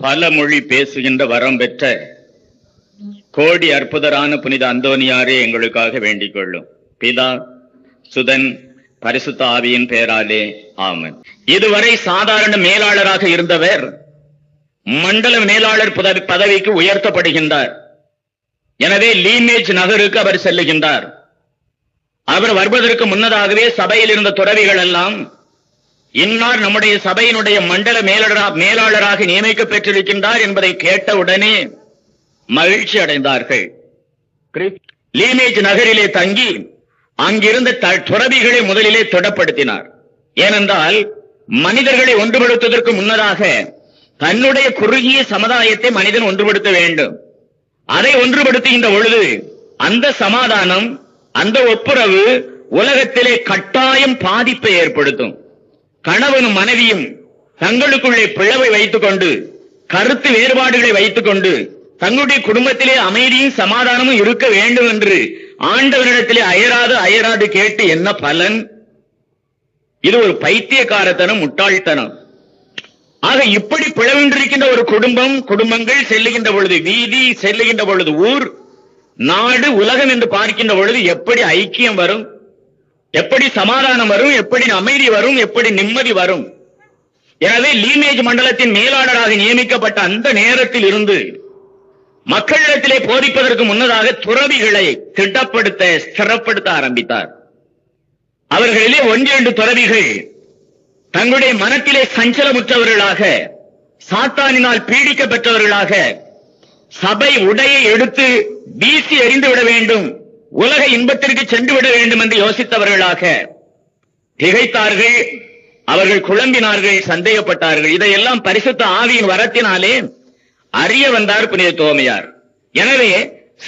பல மொழி பேசுகின்ற வரம் பெற்ற கோடி அற்புதரான புனித அந்தோனியாரே எங்களுக்காக வேண்டிக் கொள்ளும். பிதா, சுதன், பரிசுத்த ஆவியின் பெயராலே ஆமென். இதுவரை சாதாரண மேலாளராக இருந்தவர் மண்டல மேலாளர் பதவிக்கு உயர்த்தப்படுகின்றார். எனவே லீமேஜ் நகருக்கு அவர் செல்லுகின்றார். அவர் வருவதற்கு முன்னதாகவே சபையில் இருந்த துறவிகள் எல்லாம் இன்னார் நம்முடைய சபையினுடைய மண்டல மேலாளராக நியமிக்க பெற்றிருக்கின்றார் என்பதை கேட்டவுடனே மகிழ்ச்சி அடைந்தார்கள். லீமேஜ் நகரிலே தங்கி அங்கிருந்த துறவிகளை முதலிலே தொடப்படுத்தினார். ஏனென்றால் மனிதர்களை ஒன்றுபடுத்துவதற்கு முன்னதாக தன்னுடைய குறுகிய சமுதாயத்தை மனிதன் ஒன்றுபடுத்த வேண்டும். அதை ஒன்றுபடுத்துகின்ற பொழுது அந்த சமாதானம், அந்த ஒப்புரவு உலகத்திலே கட்டாயம் பாதிப்பை ஏற்படுத்தும். கணவனும் மனைவியும் தங்களுக்குள்ளே பிளவை வைத்துக் கொண்டு, கருத்து வேறுபாடுகளை வைத்துக் கொண்டு தங்களுடைய குடும்பத்திலே அமைதியும் சமாதானமும் இருக்க வேண்டும் என்று ஆண்டவரிடத்திலே அயராது கேட்டு என்ன பலன்? இது ஒரு பைத்தியக்காரத்தனம், முட்டாள்தனம். ஆக இப்படி பிளவின்றிருக்கின்ற ஒரு குடும்பங்கள் செல்லுகின்ற பொழுது, வீதி செல்லுகின்ற பொழுது, ஊர், நாடு, உலகம் என்று பார்க்கின்ற பொழுது எப்படி ஐக்கியம் வரும்? எப்படி சமாதானம் வரும்? எப்படி அமைதி வரும்? எப்படி நிம்மதி வரும்? எனவே லீமேஜ் மண்டலத்தின் மேலாளராக நியமிக்கப்பட்ட அந்த நேரத்தில் இருந்து மக்களிடத்திலே போதிப்பதற்கு முன்னதாக துறவிகளை திட்டப்படுத்த, ஸ்திரப்படுத்த ஆரம்பித்தார். அவர்களிலே 1-2 துறவிகள் தங்களுடைய மனத்திலே சஞ்சலமுற்றவர்களாக, சாத்தானினால் பீடிக்கப்பட்டவர்களாக, சபை உடையை எடுத்து வீசி எறிந்து விட வேண்டும், உலக இன்பத்திற்கு சென்று விட வேண்டும் என்று யோசித்தவர்களாக திகைத்தார்கள். அவர்கள் குழம்பினார்கள், சந்தேகப்பட்டார்கள். இதையெல்லாம் பரிசுத்த ஆவியின் வரத்தினாலே அறிய வந்தார் புனித தோமையார். எனவே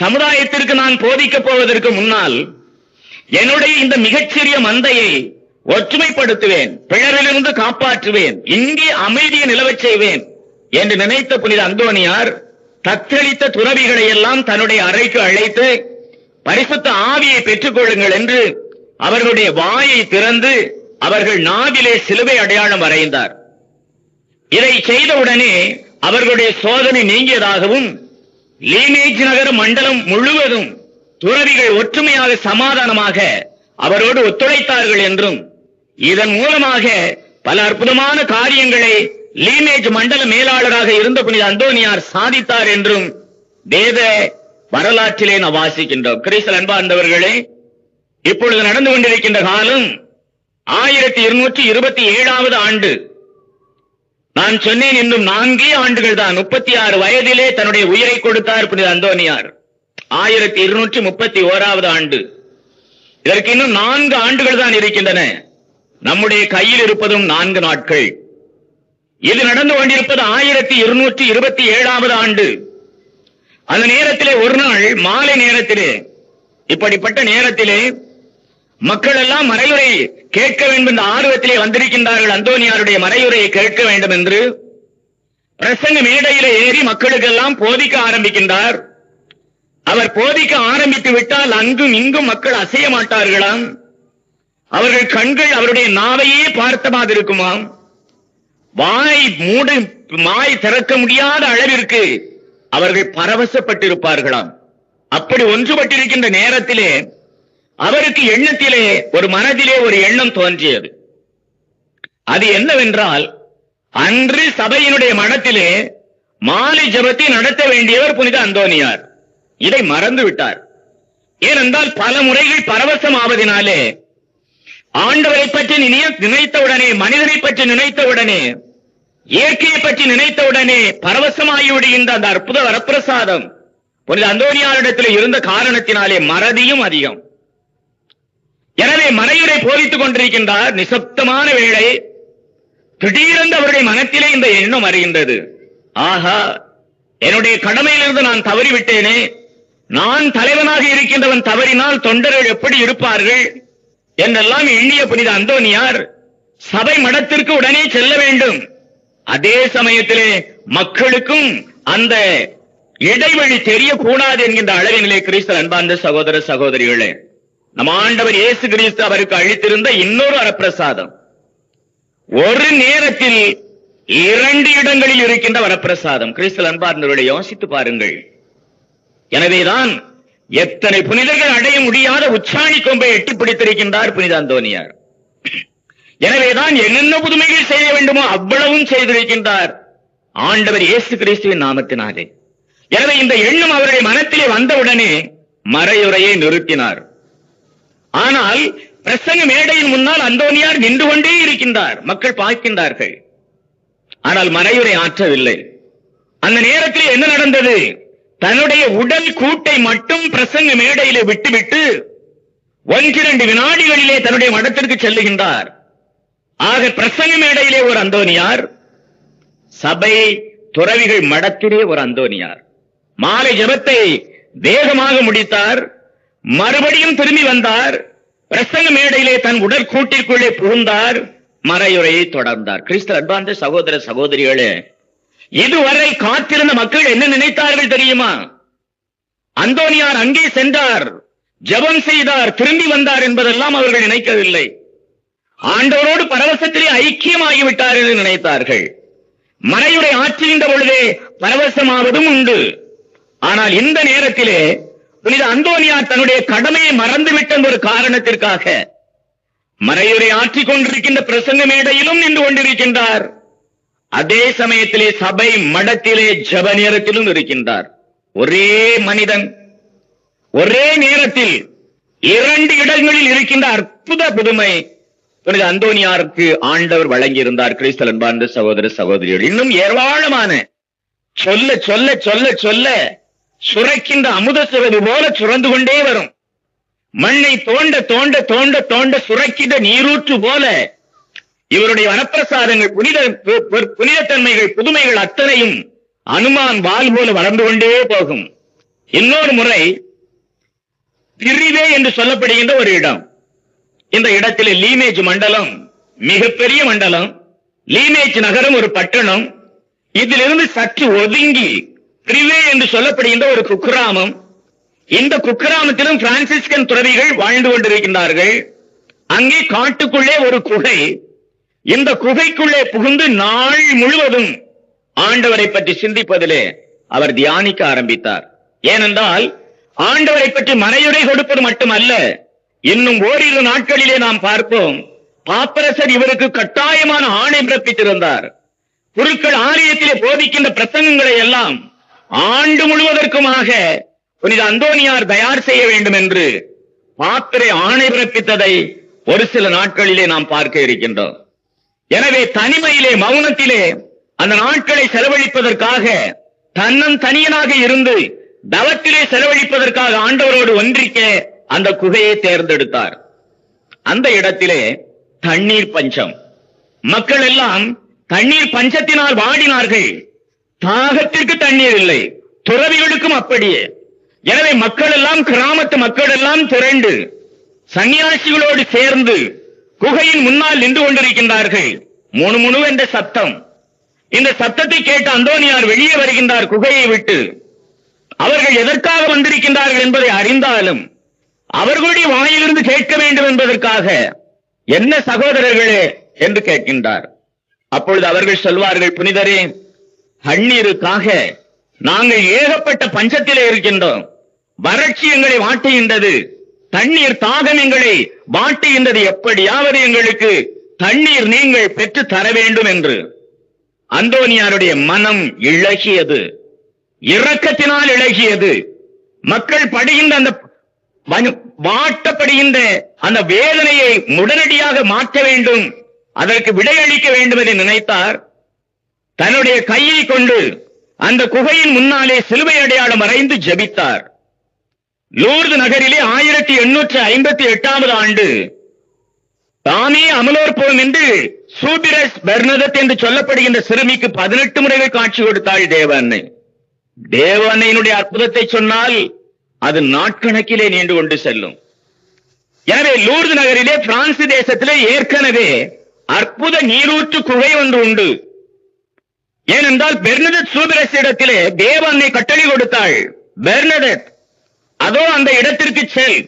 சமுதாயத்திற்கு நான் போதிக்கப் போவதற்கு முன்னால் என்னுடைய இந்த மிகச்சிறிய மந்தையை ஒற்றுமைப்படுத்துவேன், பிளரிலிருந்து காப்பாற்றுவேன், இங்கே அமைதியை நிலவச் செய்வேன் என்று நினைத்த புனித அந்தோனியார் தத்தளித்த துறவிகளை எல்லாம் தன்னுடைய அறைக்கு அழைத்து பரிசுத்த ஆவியை பெற்றுக் கொள்ளுங்கள் என்று அவர்களுடைய வாயை திறந்து அவர்கள் நாவிலே சிலுவை அடையாளம் வரைந்தார். இதை செய்தவுடனே அவர்களுடைய சோதனை நீங்கியதாகவும் லீமேஜ் நகர மண்டலம் முழுவதும் துறவிகள் ஒற்றுமையாக சமாதானமாக அவரோடு ஒத்துழைத்தார்கள் என்றும், இதன் மூலமாக பல அற்புதமான காரியங்களை லீமேஜ் மண்டல மேலாளராக இருந்த புனித அந்தோனியார் சாதித்தார் என்றும் வேத வரலாற்றிலே நாம் வாசிக்கின்றோம். கிறிஸ்தல் அன்பார்ந்தவர்களே, இப்பொழுது நடந்து கொண்டிருக்கின்ற காலம் 1227வது ஆண்டு. நான் சொன்னேன், இன்னும் 4 ஆண்டுகள் தான். 36 வயதிலே தன்னுடைய உயிரை கொடுத்தார் புனித அந்தோனியார். 1231வது ஆண்டு. இதற்கு இன்னும் 4 ஆண்டுகள் தான் இருக்கின்றன. நம்முடைய கையில் இருப்பதும் 4 நாட்கள். இது நடந்து கொண்டிருப்பது 1227வது ஆண்டு. அந்த நேரத்திலே ஒரு நாள் மாலை நேரத்திலே, இப்படிப்பட்ட நேரத்திலே மக்கள் எல்லாம் மறையுரை கேட்க வேண்டும் என்ற ஆர்வத்திலே வந்திருக்கின்றார்கள். அந்தோனியாருடைய மறையுரையை கேட்க வேண்டும் என்று பிரசங்க மேடையிலே ஏறி மக்களுக்கெல்லாம் போதிக்க ஆரம்பிக்கின்றார். அவர் போதிக்க ஆரம்பித்து விட்டால் அங்கும் இங்கும் மக்கள் அசைய மாட்டார்களாம். அவர்கள் கண்கள் அவருடைய நாவையே பார்த்த மாதிரி இருக்குமாம். வாய் திறக்க முடியாத அளவிற்கு அவர்கள் பரவசப்பட்டிருப்பார்களாம். அப்படி ஒன்றுபட்டிருக்கின்ற நேரத்திலே அவருக்கு எண்ணத்திலே, ஒரு மனதிலே ஒரு எண்ணம் தோன்றியது. அது என்னவென்றால், அன்று சபையினுடைய மடத்திலே மாலை ஜெபத்தை நடத்த வேண்டியவர் புனித அந்தோனியார். இதை மறந்து விட்டார். ஏனென்றால் பல முறைகள் பரவசம் ஆவதினாலே ஆண்டவரை பற்றி நினைத்தவுடனே, மனிதனை பற்றி நினைத்தவுடனே, இயற்கையை பற்றி நினைத்தவுடனே பரவசமாகிவிடுகின்ற அந்த அற்புத வரப்பிரசாதம் புனித அந்தோனியாரிடத்தில் இருந்த காரணத்தினாலே மறதியும் அதிகம். எனவே மறையுரை போதித்துக் கொண்டிருக்கின்றார். நிசப்தமான வேளை. திடீரென்று அவருடைய மனத்திலே இந்த எண்ணம் அறிகின்றது. ஆஹா, என்னுடைய கடமையிலிருந்து நான் தவறிவிட்டேனே. நான் தலைவனாக இருக்கின்றவன் தவறினால் தொண்டர்கள் எப்படி இருப்பார்கள் என்றெல்லாம் எண்ணிய புனித அந்தோனியார் சபை மடத்திற்கு உடனே செல்ல வேண்டும். அதே சமயத்திலே மக்களுக்கும் அந்த இடைவெளி தெரியக்கூடாது என்கின்ற அளவினிலே கிறிஸ்து அன்பார்ந்த சகோதர சகோதரிகளே, நம் ஆண்டவர் இயேசு கிறிஸ்து அவருக்கு அளித்திருந்த இன்னொரு வரப்பிரசாதம். ஒரு நேரத்தில் 2 இடங்களில் இருக்கின்ற வரப்பிரசாதம். கிறிஸ்துவில் அன்பார்ந்தவர்களை யோசித்து பாருங்கள். எனவேதான் எத்தனை புனிதர்கள் அடைய முடியாத உச்சாணி கொம்பை எட்டி பிடித்திருக்கின்றார் புனித அந்தோனியார். எனவேதான் என்னென்ன புதுமைகள் செய்ய வேண்டுமோ அவ்வளவும் செய்திருக்கின்றார் ஆண்டவர் இயேசு கிறிஸ்துவின் நாமத்தினாலே. எனவே இந்த எண்ணம் அவருடைய மனத்திலே வந்தவுடனே மறையுரையை நிறுத்தினார். ஆனால் பிரசங்க மேடையின் முன்னால் அந்தோனியார் நின்று கொண்டே இருக்கின்றார். மக்கள் பார்க்கின்றார்கள். ஆனால் மறையுரை ஆற்றவில்லை. அந்த நேரத்தில் என்ன நடந்தது? தன்னுடைய உடல் கூட்டை மட்டும் பிரசங்க மேடையிலே விட்டுவிட்டு 1-2 வினாடிகளிலே தன்னுடைய மடத்திற்கு செல்லுகின்றார். ஆக பிரசங்க மேடையிலே ஒரு அந்தோனியார், சபை துறவிகள் மடத்திலே ஒரு அந்தோனியார். மாலை ஜெபத்தை வேகமாக முடித்தார். மறுபடியும் திரும்பி வந்தார். பிரசங்க மேடையிலே தன் உடற்கூட்டிற்குள்ளே புகுந்தார். மறையுரையை தொடர்ந்தார். கிறிஸ்து அன்பார்ந்த சகோதர சகோதரிகளே, இதுவரை காத்திருந்த மக்கள் என்ன நினைத்தார்கள் தெரியுமா? அந்தோனியார் அங்கே சென்றார், ஜெபம் செய்தார், திரும்பி வந்தார் என்பதெல்லாம் அவர்கள் நினைக்கவில்லை. ஆண்டவரோடு பரவசத்திலே ஐக்கியமாகிவிட்டார் என்று நினைத்தார்கள். மறையுரை ஆற்றுகின்ற பொழுதே பரவசமாவதும் உண்டு. ஆனால் இந்த நேரத்திலே புனித அந்தோனியார் தன்னுடைய கடமையை மறந்துவிட்ட ஒரு காரணத்திற்காக மறையுரை ஆற்றிக் கொண்டிருக்கின்ற பிரசங்க மேடையிலும் நின்று கொண்டிருக்கின்றார். அதே சமயத்திலே சபை மடத்திலே ஜெப நேரத்திலும் இருக்கின்றார். ஒரே மனிதன் ஒரே நேரத்தில் 2 இடங்களில் இருக்கின்ற அற்புத புதுமை புனித அந்தோனியாருக்கு ஆண்டவர் வழங்கியிருந்தார். கிறிஸ்து அன்பார்ந்த சகோதர சகோதரிகள், இன்னும் ஏராளமான சொல்ல சொல்ல சொல்ல சொல்ல சுரக்கின்ற அமுத சுரது போல சுரந்து கொண்டே வரும். மண்ணை தோண்ட தோண்ட தோண்ட தோண்ட சுரக்கின்ற நீரூற்று போல இவருடைய வரப்பிரசாதங்கள், புனிதத்தன்மைகள், புதுமைகள் அத்தனையும் அனுமான் வால் போல வளர்ந்து கொண்டே போகும். இன்னொரு முறை பிரிவே என்று சொல்லப்படுகின்ற ஒரு இடம். இந்த இடத்திலே லீமேஜ் மண்டலம் மிகப்பெரிய மண்டலம். லீமேஜ் நகரம் ஒரு பட்டணம். இதிலிருந்து சற்று ஒதுங்கி பிரிவே என்று சொல்லப்படுகின்ற ஒரு குக்கிராமம். இந்த குக்கிராமத்திலும் பிரான்சிஸ்கன் துறவிகள் வாழ்ந்து கொண்டிருக்கின்றார்கள். அங்கே காட்டுக்குள்ளே ஒரு குகை. இந்த குகைக்குள்ளே புகுந்து நாள் முழுவதும் ஆண்டவரை பற்றி சிந்திப்பதிலே அவர் தியானிக்க ஆரம்பித்தார். ஏனென்றால் ஆண்டவரை பற்றி மறையுரை கொடுப்பது மட்டுமல்ல, இன்னும் ஓரிரு நாட்களிலே நாம் பார்ப்போம், பாப்பரசர் இவருக்கு கட்டாயமான ஆணை பிறப்பித்திருந்தார். குருக்கள் ஆலயத்திலே போதிக்கின்ற பிரசங்கங்களை எல்லாம் ஆண்டு முழுவதற்குமாக புனித அந்தோனியார் தயார் செய்ய வேண்டும் என்று பாப்பரை ஆணை பிறப்பித்ததை ஒரு சில நாட்களிலே நாம் பார்க்க இருக்கின்றோம். எனவே தனிமையிலே, மௌனத்திலே அந்த நாட்களை செலவழிப்பதற்காக, தன்னன் தனியனாக இருந்து தவத்திலே செலவழிப்பதற்காக ஆண்டவரோடு ஒன்றிக்க அந்த குகையை தேர்ந்தெடுத்தார். அந்த இடத்திலே தண்ணீர் பஞ்சம். மக்கள் எல்லாம் தண்ணீர் பஞ்சத்தினால் வாடினார்கள். தாகத்திற்கு தண்ணீர் இல்லை, துறவிகளுக்கும் அப்படியே. எனவே மக்கள் எல்லாம், கிராமத்து மக்கள் எல்லாம் திரண்டு சன்னியாசிகளோடு சேர்ந்து குகையின் முன்னால் நின்று கொண்டிருக்கின்றார்கள். முணு முணு என்ற சத்தம். இந்த சத்தத்தை கேட்ட அந்தோனியார் வெளியே வருகின்றார் குகையை விட்டு. அவர்கள் எதற்காக வந்திருக்கின்றார்கள் என்பதை அறிந்தாலும் அவர்களுடைய வாயிலிருந்து கேட்க வேண்டும் என்பதற்காக, என்ன சகோதரர்களே என்று கேட்கின்றார். அப்பொழுது அவர்கள் சொல்வார்கள், புனிதரே, தண்ணீருக்காக நாங்கள் ஏகப்பட்ட பஞ்சத்திலே இருக்கின்றோம். வறட்சி எங்களை வாட்டுகின்றது. தண்ணீர் தாகம் எங்களை வாட்டுகின்றது. எப்படியாவது எங்களுக்கு தண்ணீர் நீங்கள் பெற்று தர வேண்டும் என்று. அந்தோனியாருடைய மனம் இளகியது, இரக்கத்தினால் இளகியது. மக்கள் படுகின்ற அந்த வாட்டப்படுகின்ற அந்த வேதனையை உடனடியாக மாற்ற வேண்டும், அதற்கு விடையளிக்க வேண்டும் என்று நினைத்தார். தன்னுடைய கையை கொண்டு அந்த குகையின் முன்னாலே சிலுவை அடையாளம் வரைந்து ஜெபித்தார். லூர்து நகரிலே 1858 ஆண்டு தாமே அமலோற்போம் என்று சூபிரஸ் பெர்னதத் என்று சொல்லப்படுகின்ற சிறுமிக்கு 18 முறைகள் காட்சி கொடுத்தாள் தேவன்னை. தேவன்னையினுடைய அற்புதத்தை சொன்னால் அது நாட்கணக்கிலே நீண்டு கொண்டு செல்லும். எனவே லூர்து நகரிலே, பிரான்ஸ் தேசத்திலே ஏற்கனவே அற்புத நீரூற்று குகை ஒன்று உண்டு. ஏனென்றால் பெர்னதத் சூபிரஸ் இடத்திலே தேவன்னை கட்டளை கொடுத்தாள், பெர்னதத், அதோ அந்த இடத்திற்கு செல்,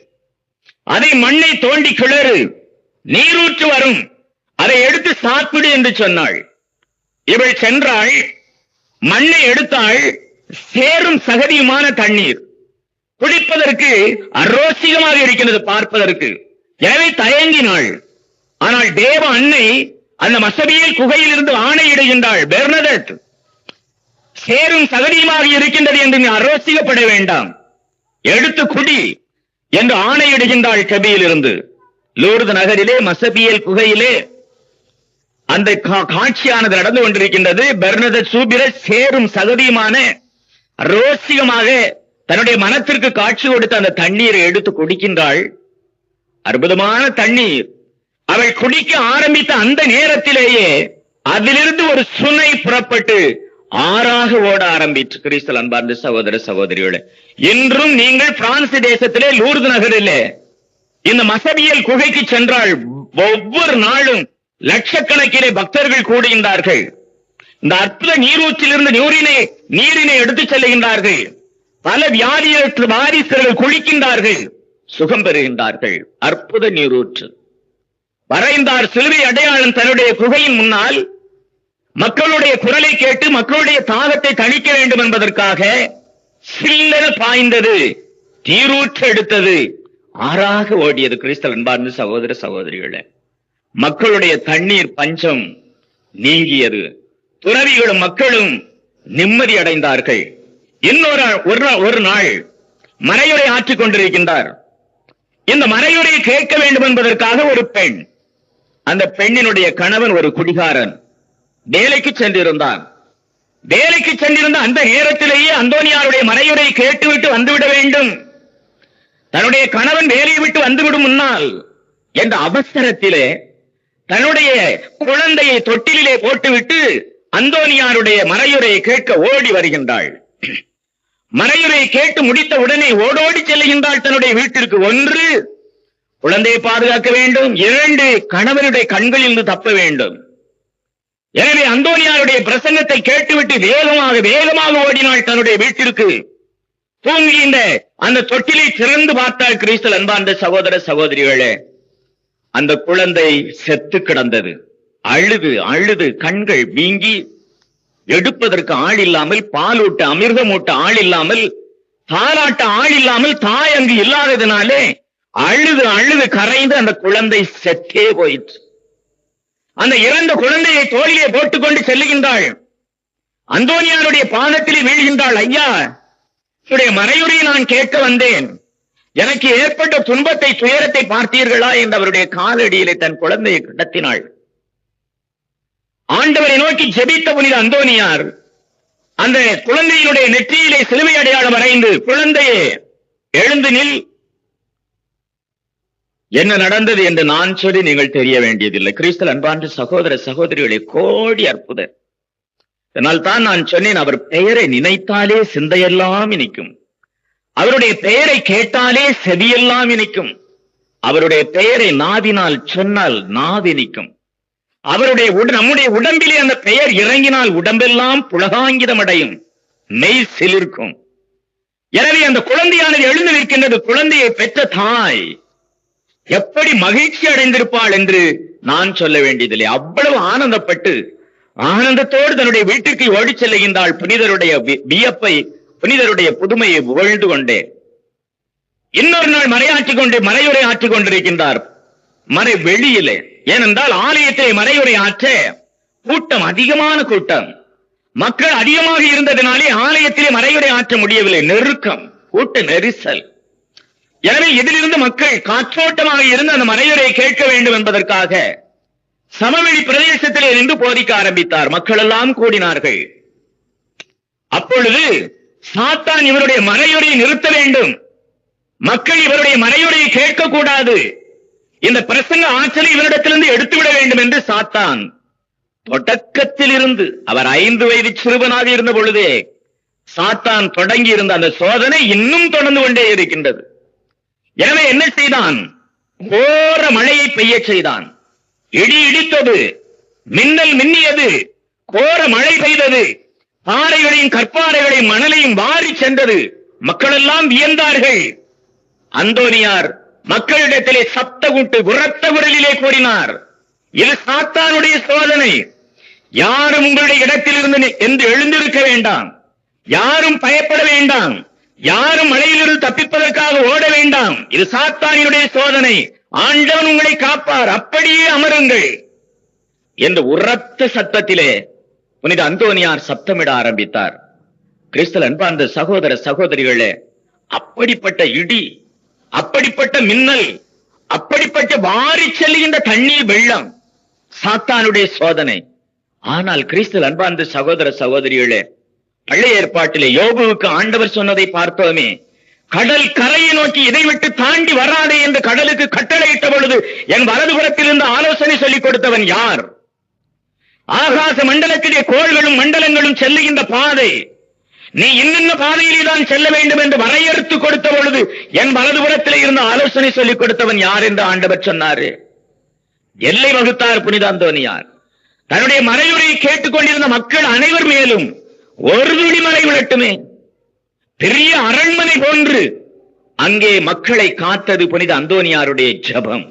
அதை மண்ணை தோண்டி கிளறு, நீரூற்று வரும், அதை எடுத்து சாப்பிடு என்று சொன்னாள். இவள் சென்றாள், மண்ணை எடுத்தாள், சேரும் சகதியுமான தண்ணீர் குடிப்பதற்கு அரோசிகமாக இருக்கிறது பார்ப்பதற்கு. எனவே தயங்கினாள். ஆனால் தேவ அன்னை அந்த மசபியல் குகையில் இருந்து ஆணையிடுகின்றாள், பெர்னதெத், சேரும் சகதியுமாக இருக்கின்றது என்று நீ அரோசிக்கப்பட வேண்டாம், எடுத்து குடி என்று ஆணையிடுகின்றாள் கபியில் இருந்து. லூர்து நகரிலே மசபியல் குகையிலே அந்த காட்சியானது நடந்து கொண்டிருக்கின்றது. பெர்னதெத் சூபிர சேரும் சகதியுமான ரோசிகமாக தன்னுடைய மனத்திற்கு காட்சி கொடுத்த அந்த தண்ணீரை எடுத்து குடிக்கின்றாள். அற்புதமான தண்ணீர். அவள் குடிக்க ஆரம்பித்த அந்த நேரத்திலேயே அதிலிருந்து ஒரு சுனை புறப்பட்டு ஆறாக ஓட ஆரம்பிச்சு. கிறிஸ்தல் அன்பார்ந்த சகோதர சகோதரிகளே, இன்றும் நீங்கள் பிரான்ஸ் தேசத்திலே லூர்து நகரிலே இந்த மசபியல் குகைக்கு சென்றால் ஒவ்வொரு நாளும் லட்சக்கணக்கிலே பக்தர்கள் கூடுகின்றார்கள். இந்த அற்புத நீரூற்றிலிருந்து நீரினை எடுத்துச் செல்லுகின்றார்கள். பல வாரிசர்கள் குளிக்கின்றார்கள், சுகம் பெறுகின்றார்கள். அற்புத நீரூற்று. வரைந்தார் சிலுவை அடையாளம் தன்னுடைய குகையின் முன்னால் மக்களுடைய குரலை கேட்டு மக்களுடைய தாகத்தை தணிக்க வேண்டும் என்பதற்காக சில்லென பாய்ந்தது, நீரூற்று எடுத்தது, ஆறாக ஓடியது. கிறிஸ்தல் அன்பார்ந்த சகோதர சகோதரிகளே, மக்களுடைய தண்ணீர் பஞ்சம் நீங்கியது. துறவிகளும் மக்களும் நிம்மதி அடைந்தார்கள். ஒரு நாள் மறையுரை ஆற்றிக் கொண்டிருக்கின்றார். இந்த மறையுரையை கேட்க வேண்டும் என்பதற்காக ஒரு பெண், அந்த பெண்ணினுடைய கணவன் ஒரு குடிகாரன், வேலைக்கு சென்றிருந்தான். வேலைக்கு சென்றிருந்த அந்த நேரத்திலேயே அந்தோனியாருடைய மறையுரை கேட்டுவிட்டு வந்துவிட வேண்டும், தன்னுடைய கணவன் வேலையை விட்டு வந்துவிடும் முன்னால் என்ற அவசரத்திலே தன்னுடைய குழந்தையை தொட்டிலே போட்டுவிட்டு அந்தோனியாருடைய மறையுரையை கேட்க ஓடி வருகின்றாள். மறையுரையை கேட்டு முடித்த உடனே ஓடோடி செல்லுகின்றாள் தன்னுடைய வீட்டிற்கு. 1, குழந்தையை பாதுகாக்க வேண்டும். 2, கணவனுடைய கண்களில் இருந்து தப்ப வேண்டும். எனவே அந்தோனியாருடைய பிரசங்கத்தை கேட்டுவிட்டு வேகமாக ஓடினாள் தன்னுடைய வீட்டிற்கு. தூங்குகின்ற அந்த தொட்டிலை திறந்து பார்த்தாள். கிறிஸ்தல் அன்பார்ந்த சகோதர சகோதரிகளே, அந்த குழந்தை செத்து கிடந்தது. அழுது கண்கள் வீங்கி, எடுப்பதற்கு ஆள் இல்லாமல், பாலூட்ட அமிர்தமூட்ட ஆள் இல்லாமல், தாலாட்ட ஆள் இல்லாமல், தாய் அங்கு இல்லாததினாலே அழுது கரைந்து அந்த குழந்தை செத்தே போயிற்று. அந்த இறந்த குழந்தையை தோளிலே போட்டுக்கொண்டு செல்லுகின்றாள். அந்தோனியாருடைய பாதத்திலே வீழ்கின்றாள். ஐயா, உடைய மறையுரையை நான் கேட்க வந்தேன், எனக்கு ஏற்பட்ட துன்பத்தை துயரத்தை பார்த்தீர்களா என்று அவருடைய காலடியிலே தன் குழந்தையை கிடத்தினாள். ஆண்டவரை நோக்கி ஜெபித்த புனித அந்தோனியார் அந்த குழந்தையினுடைய நெற்றியிலே சிலுவை அடையாளம் வரைந்து, குழந்தையே எழுந்து நில், என்ன நடந்தது என்று நான் சொல்லி நீங்கள் தெரிய வேண்டியதில்லை. கிறிஸ்தல் அன்பார்ந்த சகோதர சகோதரிகளே, கோடி அற்புதம். இதனால் தான் நான் சொன்னேன், அவர் பெயரை நினைத்தாலே சிந்தையெல்லாம் இனிக்கும், அவருடைய பெயரை கேட்டாலே செவியெல்லாம் இனிக்கும், அவருடைய பெயரை நாவினால் சொன்னால் நாவினிக்கும், அவருடைய நம்முடைய உடம்பிலே அந்த பெயர் இறங்கினால் உடம்பெல்லாம் புலகாங்கிதம் அடையும், மெய் சிலிர்க்கும். எனவே அந்த குழந்தையானது எழுந்து நிற்கின்றது. குழந்தையை பெற்ற தாய் எப்படி மகிழ்ச்சி அடைந்திருப்பாள் என்று நான் சொல்ல வேண்டியதில்லை. அவ்வளவு ஆனந்தப்பட்டு ஆனந்தத்தோடு தன்னுடைய வீட்டிற்கு ஓடி செல்லுகின்றாள். புனிதருடைய வியப்பை, புனிதருடைய புதுமையை புகழ்ந்து கொண்டே. இன்னொரு நாள் மறையுரை ஆற்றிக் கொண்டிருக்கின்றார் மறை வெளியிலே. ஏனென்றால் ஆலயத்தை மறையுரை ஆற்ற கூட்டம், அதிகமான கூட்டம், மக்கள் அதிகமாக இருந்ததினாலே ஆலயத்திலே மறையுரை ஆற்ற முடியவில்லை. நெருக்கம், கூட்ட நெரிசல். எனவே இதிலிருந்து மக்கள் காற்றோட்டமாக இருந்து அந்த மறையுரை கேட்க வேண்டும் என்பதற்காக சமவெளி பிரதேசத்திலே நின்று போதிக்க ஆரம்பித்தார். மக்கள் எல்லாம் கூடினார்கள். அப்பொழுது சாத்தான் இவருடைய மறையுரையை நிறுத்த வேண்டும், மக்கள் இவருடைய மறையுரையை கேட்கக்கூடாது, இந்த பிரசங்க ஆற்றலை இவரிடத்திலிருந்து எடுத்துவிட வேண்டும் என்று சாத்தான் தொடக்கத்தில் இருந்து, அவர் 5 வயது சிறுவனாக இருந்த பொழுதே சாத்தான் தொடங்கி இருந்த அந்த சோதனை இன்னும் தொடர்ந்து கொண்டே இருக்கின்றது. எனவே என்ன செய்தான்? கோர மழையை பெய்ய செய்தான். இடி இடித்தது, மின்னல் மின்னியது, கோர மழை பெய்தது, பாறைகளையும் கற்பாறைகளையும் மணலையும் வாரி சென்றது. மக்கள் எல்லாம் வியந்தார்கள். அந்தோனியார் மக்களிடத்திலே சப்த கூட்டு உரத்த குரலிலே கூறினார், இது சாத்தானுடைய சோதனை, யாரும் உங்களுடைய இடத்திலிருந்து என்று எழுந்திருக்க வேண்டாம். யாரும் பயப்பட வேண்டாம். யாரும் மழையிலிருந்து தப்பிப்பதற்காக ஓட வேண்டாம். இது சாத்தானினுடைய சோதனை. ஆண்டவன் உங்களை காப்பார். அப்படியே அமருங்கள் என்று உரத்த சத்தத்திலே புனித அந்தோனியார் சப்தமிட ஆரம்பித்தார். கிறிஸ்தல் அன்பார்ந்த சகோதர சகோதரிகளே, அப்படிப்பட்ட இடி, அப்படிப்பட்ட மின்னல், அப்படிப்பட்ட வாரி செல்லுகின்ற தண்ணீர் வெள்ளம் சாத்தானுடைய சோதனை. ஆனால் கிறிஸ்தல் அன்பார்ந்த சகோதர சகோதரிகளே, பழைய ஏற்பாட்டிலே யோபுவுக்கு ஆண்டவர் சொன்னதை பார்த்தோமே. கடல் கரையை நோக்கி இதை விட்டு தாண்டி வராதே என்று கடலுக்கு கட்டளையிட்ட பொழுது என் வலதுபுறத்தில் இருந்து ஆலோசனை சொல்லிக் கொடுத்தவன் யார்? ஆகாச மண்டலத்திலே கோள்களும் மண்டலங்களும் செல்லுகின்ற பாதை, நீ இன்னின்ன பாதையிலே தான் செல்ல வேண்டும் என்று வரையறுத்து கொடுத்த பொழுது என் வலதுபுறத்திலே இருந்து ஆலோசனை சொல்லிக் கொடுத்தவன் யார் என்று ஆண்டவர் சொன்னாரு. எல்லை வகுத்தார் புனித அந்தோனியார். தன்னுடைய மறையுரையை கேட்டுக்கொண்டிருந்த மக்கள் அனைவர் மேலும் ஒரு துளி மழை விழட்டுமே, பெரிய அரண்மனை போன்று அங்கே மக்களை காத்தது புனித அந்தோனியாருடைய ஜெபம்.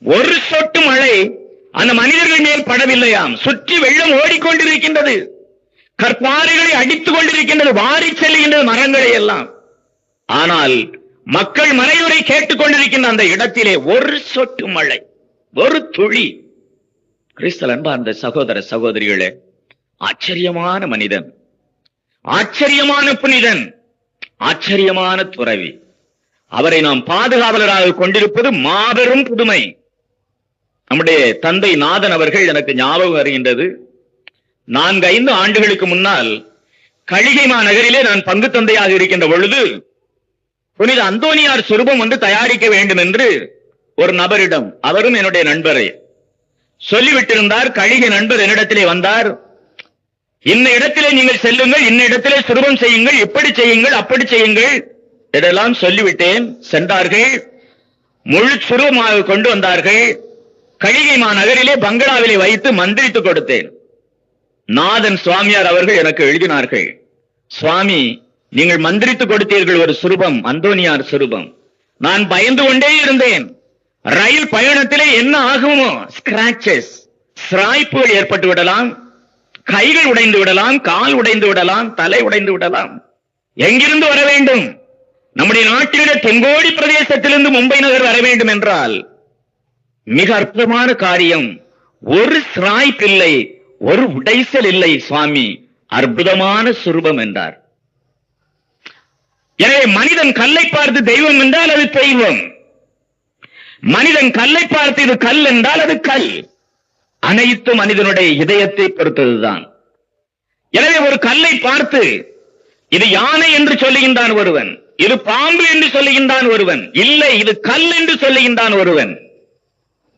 ஒரு சொட்டு மழை அந்த மனிதர்கள் மேல் படவில்லையாம். சுற்றி வெள்ளம் ஓடிக்கொண்டிருக்கின்றது, கற்பாறைகளை அடித்துக் கொண்டிருக்கின்றது, வாரி செல்லுகின்றது மரங்களை எல்லாம். ஆனால் மக்கள் மறையுரை கேட்டுக் கொண்டிருக்கின்ற அந்த இடத்திலே ஒரு சொட்டு மழை, ஒரு துளி. கிறிஸ்தல் அன்பார்ந்த சகோதர சகோதரிகளே, ஆச்சரியமான மனிதன், ஆச்சரியமான புனிதன், ஆச்சரியமான துறவி. அவரை நாம் பாதுகாவலராக கொண்டிருப்பது மாபெரும் புதுமை. நம்முடைய தந்தை நாதன் அவர்கள் எனக்கு ஞாபகம் வருகின்றது. 4-5 ஆண்டுகளுக்கு முன்னால் கழிகைமா நகரிலே நான் பங்கு தந்தையாக இருக்கின்ற பொழுது புனித அந்தோனியார் சுரூபம் ஒன்று தயாரிக்க வேண்டும் என்று ஒரு நபரிடம், அவரும் என்னுடைய நண்பரை, சொல்லிவிட்டிருந்தார். கழிகை நண்பர் என்னிடத்திலே வந்தார். இன்ன இடத்திலே நீங்கள் செல்லுங்கள், இன்ன இடத்திலே சுரூபம் செய்யுங்கள், இப்படி செய்யுங்கள், அப்படி செய்யுங்கள், இதெல்லாம் சொல்லிவிட்டேன். சென்றார்கள், முழு சுரூபமாக கொண்டு வந்தார்கள். கழிகைமா நகரிலே பங்களாவிலே வைத்து மந்திரித்து கொடுத்தேன். நாதன் சுவாமியார் அவர்கள் எனக்கு எழுதினார்கள், சுவாமி, நீங்கள் மந்திரித்து கொடுத்தீர்கள் ஒரு சுரூபம், அந்தோனியார் சுரூபம். நான் பயந்து கொண்டே இருந்தேன். ரயில் பயணத்திலே என்ன ஆகுமோ, ஸ்கிராச்சஸ், சிராய்ப்புகள் ஏற்பட்டு விடலாம், கைகள் உடைந்து விடலாம், கால் உடைந்து விடலாம், தலை உடைந்து விடலாம். எங்கிருந்து வர வேண்டும்? நம்முடைய நாட்டிலுள்ள தென்கோடி பிரதேசத்திலிருந்து மும்பை நகர் வர வேண்டும் என்றால் மிக அற்புதமான காரியம். ஒரு சிராய்ப்பு இல்லை, ஒரு உடைசல் இல்லை சுவாமி, அற்புதமான சுரூபம் என்றார். எனவே மனிதன் கல்லை பார்த்து தெய்வம் என்றால் அது தெய்வம். மனிதன் கல்லை பார்த்து இது கல் என்றால் அது கல். அனைத்து மனிதனுடைய இதயத்தை பொறுத்ததுதான். எனவே ஒரு கல்லை பார்த்து இது யானை என்று சொல்லுகின்றான் ஒருவன், இது பாம்பு என்று சொல்லுகின்றான் ஒருவன், இல்லை இது கல் என்று சொல்லுகின்றான் ஒருவன்.